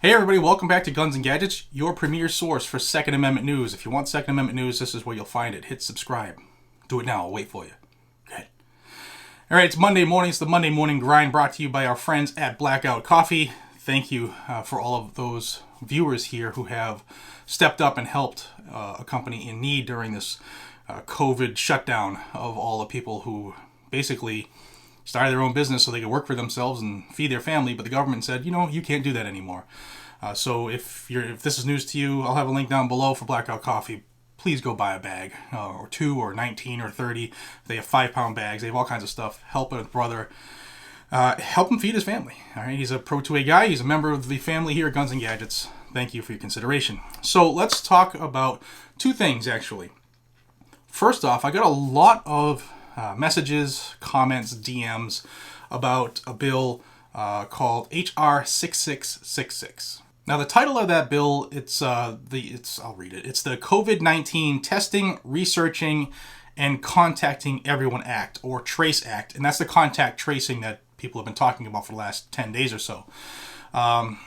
Hey everybody, welcome back to Guns and Gadgets, your premier source for Second Amendment news. If you want Second Amendment news, this is where you'll find it. Hit subscribe. Do it now, I'll wait for you. Good. Alright, it's Monday morning. It's the Monday Morning Grind brought to you by our friends at Blackout Coffee. Thank you for all of those viewers here who have stepped up and helped a company in need during this COVID shutdown of all the people who basically started their own business so they could work for themselves and feed their family, but the government said, you can't do that anymore. So if this is news to you, I'll have a link down below for Blackout Coffee. Please go buy a bag, or 2, or 19, or 30. They have 5-pound bags. They have all kinds of stuff. Help a brother. Help him feed his family. All right, he's a Pro 2A guy. He's a member of the family here at Guns and Gadgets. Thank you for your consideration. So let's talk about two things, actually. First off, I got a lot of messages, comments, DMs about a bill called HR 6666. Now, the title of that bill, I'll read it. It's the COVID-19 Testing, Researching, and Contacting Everyone Act, or TRACE Act, and that's the contact tracing that people have been talking about for the last 10 days or so. I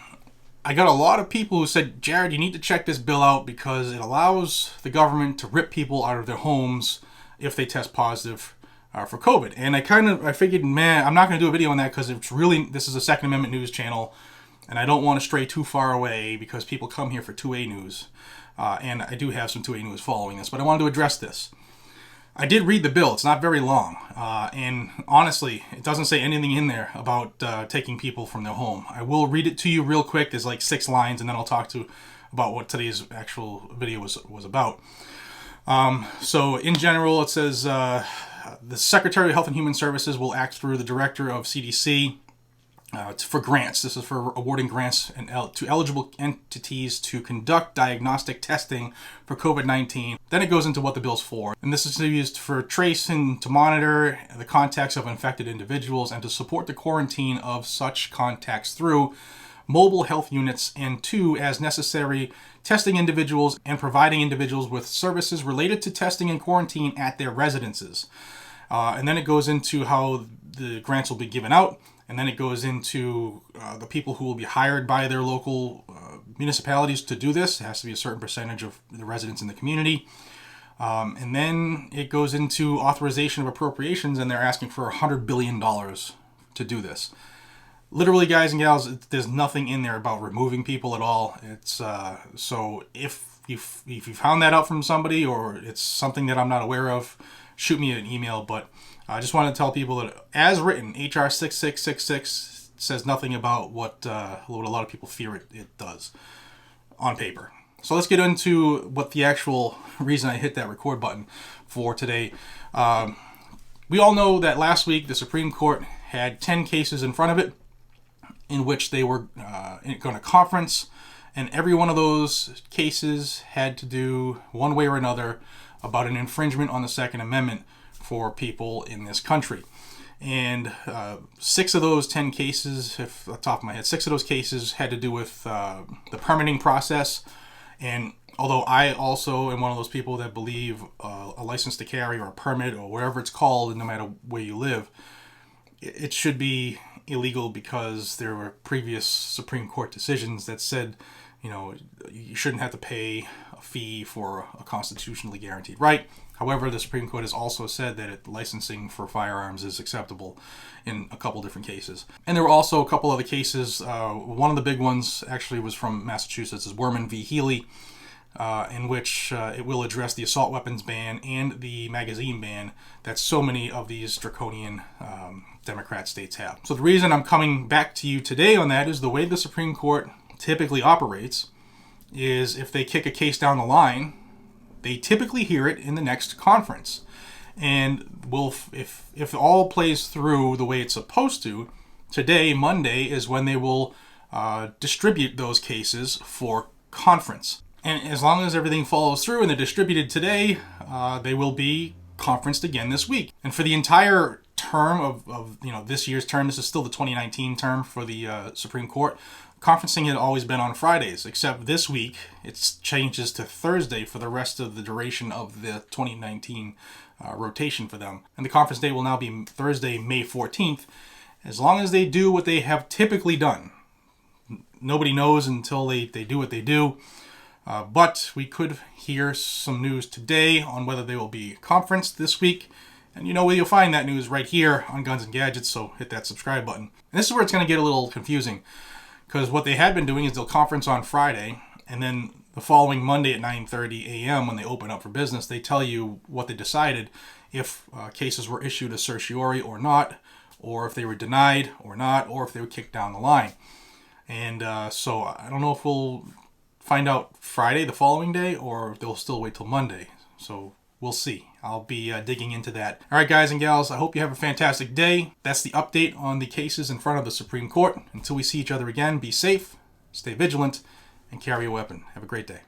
got a lot of people who said, Jared, you need to check this bill out because it allows the government to rip people out of their homes if they test positive for COVID. And I figured, man, I'm not going to do a video on that because this is a Second Amendment news channel, and I don't want to stray too far away because people come here for 2A news. And I do have some 2A news following this, but I wanted to address this. I did read the bill. It's not very long. And honestly, it doesn't say anything in there about taking people from their home. I will read it to you real quick. There's like 6 lines, and then I'll talk about what today's actual video was about. So in general, it says the Secretary of Health and Human Services will act through the Director of CDC for grants. This is for awarding grants to eligible entities to conduct diagnostic testing for COVID-19. Then it goes into what the bill's for. And this is used for tracing, to monitor the contacts of infected individuals, and to support the quarantine of such contacts through mobile health units, and 2, as necessary, testing individuals and providing individuals with services related to testing and quarantine at their residences. And then it goes into how the grants will be given out, and then it goes into the people who will be hired by their local municipalities to do this. It has to be a certain percentage of the residents in the community. And then it goes into authorization of appropriations, and they're asking for $100 billion to do this. Literally, guys and gals, there's nothing in there about removing people at all. It's so if you found that out from somebody, or it's something that I'm not aware of, shoot me an email. But I just want to tell people that, as written, HR 6666 says nothing about what a lot of people fear it does on paper. So let's get into what the actual reason I hit that record button for today. We all know that last week the Supreme Court had 10 cases in front of it, in which they were going to conference, and every one of those cases had to do, one way or another, about an infringement on the Second Amendment for people in this country. And 6 of those 10 cases, if off the top of my head, 6 of those cases had to do with the permitting process. And although I also am one of those people that believe a license to carry, or a permit, or whatever it's called, no matter where you live, it should be illegal, because there were previous Supreme Court decisions that said, you shouldn't have to pay a fee for a constitutionally guaranteed right. However, the Supreme Court has also said that licensing for firearms is acceptable in a couple different cases. And there were also a couple other cases. One of the big ones actually was from Massachusetts, is Werman v. Healy, in which it will address the assault weapons ban and the magazine ban that so many of these draconian Democrat states have. So the reason I'm coming back to you today on that is the way the Supreme Court typically operates is, if they kick a case down the line, they typically hear it in the next conference. And if all plays through the way it's supposed to, today, Monday, is when they will distribute those cases for conference. And as long as everything follows through and they're distributed today, they will be conferenced again this week. And for the entire term of this year's term, this is still the 2019 term for the Supreme Court, conferencing had always been on Fridays, except this week it changes to Thursday for the rest of the duration of the 2019 rotation for them. And the conference day will now be Thursday, May 14th, as long as they do what they have typically done. nobody knows until they do what they do. But we could hear some news today on whether there will be a conference this week. And you know where you'll find that news, right here on Guns and Gadgets, so hit that subscribe button. And this is where it's going to get a little confusing, because what they had been doing is they'll conference on Friday, and then the following Monday at 9:30 a.m. when they open up for business, they tell you what they decided, if cases were issued a certiorari or not, or if they were denied or not, or if they were kicked down the line. And so I don't know if we'll find out Friday the following day, or if they'll still wait till Monday. So we'll see. I'll be digging into that. All right, guys and gals, I hope you have a fantastic day. That's the update on the cases in front of the Supreme Court. Until we see each other again, be safe, stay vigilant, and carry a weapon. Have a great day.